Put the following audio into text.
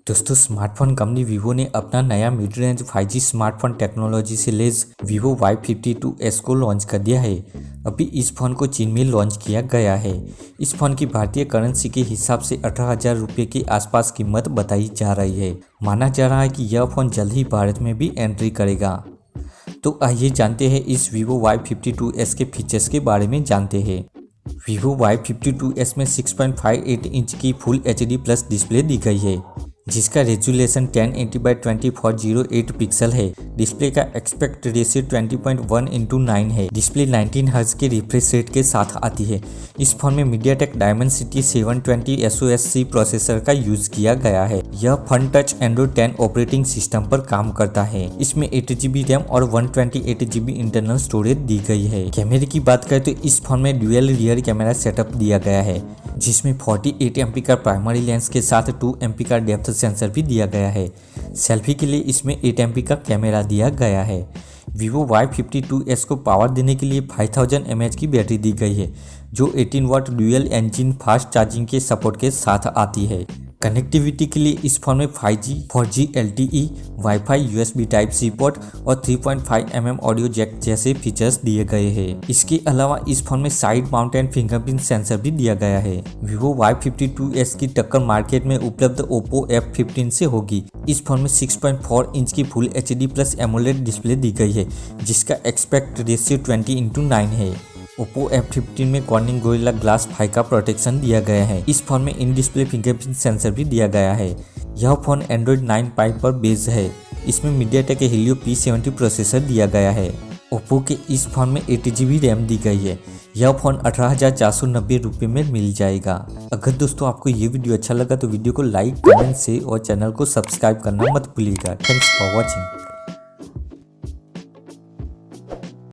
दोस्तों smartphone company Vivo ने अपना नया mid range 5G smartphone technology से लैस Vivo Y52s को लॉन्च कर दिया है। अभी इस फोन को चीन में लॉन्च किया गया है। इस फोन की भारतीय करेंसी के हिसाब से 18,000 रुपये के आसपास कीमत बताई जा रही है। माना जा रहा है कि यह फोन जल्द ही भारत में भी एंट्री करेगा। तो आइए जानते हैं इस Vivo Y52s के फीचर्स के बारे में जानते हैं। Vivo Y52s में 6.58 इंच की फुल HD प्लस डिस्प्ले दी गई है, जिसका रेजोल्यूशन 1080x2408 पिक्सल है। डिस्प्ले का एस्पेक्ट रेशियो 20.1:9 है। डिस्प्ले 19 हर्ट्ज के रिफ्रेश रेट के साथ आती है। इस फोन में MediaTek Dimensity 720 SoC प्रोसेसर का यूज किया गया है। यह phone touch Android 10 operating system पर काम करता है। इसमें 8GB रैम और 128GB इंटरनल स्टोरेज दी गई है। कैमरे की बात करें तो इस फोन में ड्यूअल रियर कैमरा सेटअप दिया गया है, जिसमें 48MP का प्राइमरी लेंस के साथ 2MP का डेप्थ सेंसर भी दिया गया है। सेल्फी के लिए इसमें 8MP का कैमरा दिया गया है। Vivo Y52s को पावर देने के लिए 5000 mAh की बैटरी दी गई है, जो 18 वाट ड्यूअल इंजन फास्ट चार्जिंग के सपोर्ट के साथ आती है। कनेक्टिविटी के लिए इस फोन में 5G, 4G LTE, wifi, USB Type-C port और 3.5mm ऑडियो जैक जैसे फीचर्स दिए गए हैं। इसके अलावा इस फोन में साइड माउंटेड फिंगरप्रिंट सेंसर भी दिया गया है। Vivo Y52s की टक्कर मार्केट में उपलब्ध Oppo F15 से होगी। इस फोन में 6.4 इंच की full HD plus AMOLED display दी गई है, जिसका एस्पेक्ट रेशियो 20:9 है। Oppo F15 में कॉर्निंग गोरिल्ला ग्लास 5 का प्रोटेक्शन दिया गया है। इस फोन में इन डिस्प्ले फिंगरप्रिंट सेंसर भी दिया गया है। यह फोन Android 9 Pie पर बेस्ड है। इसमें MediaTek Helio P70 प्रोसेसर दिया गया है। Oppo के इस फोन में 8GB रैम दी गई है। यह फोन 18,490 रुपये में मिल जाएगा। अगर दोस्तों आपको ये वीडियो अच्छा लगा तो वीडियो को लाइक, कमेंट, शेयर और चैनल को सब्सक्राइब करना मत भूलिएगा। Thanks for watching.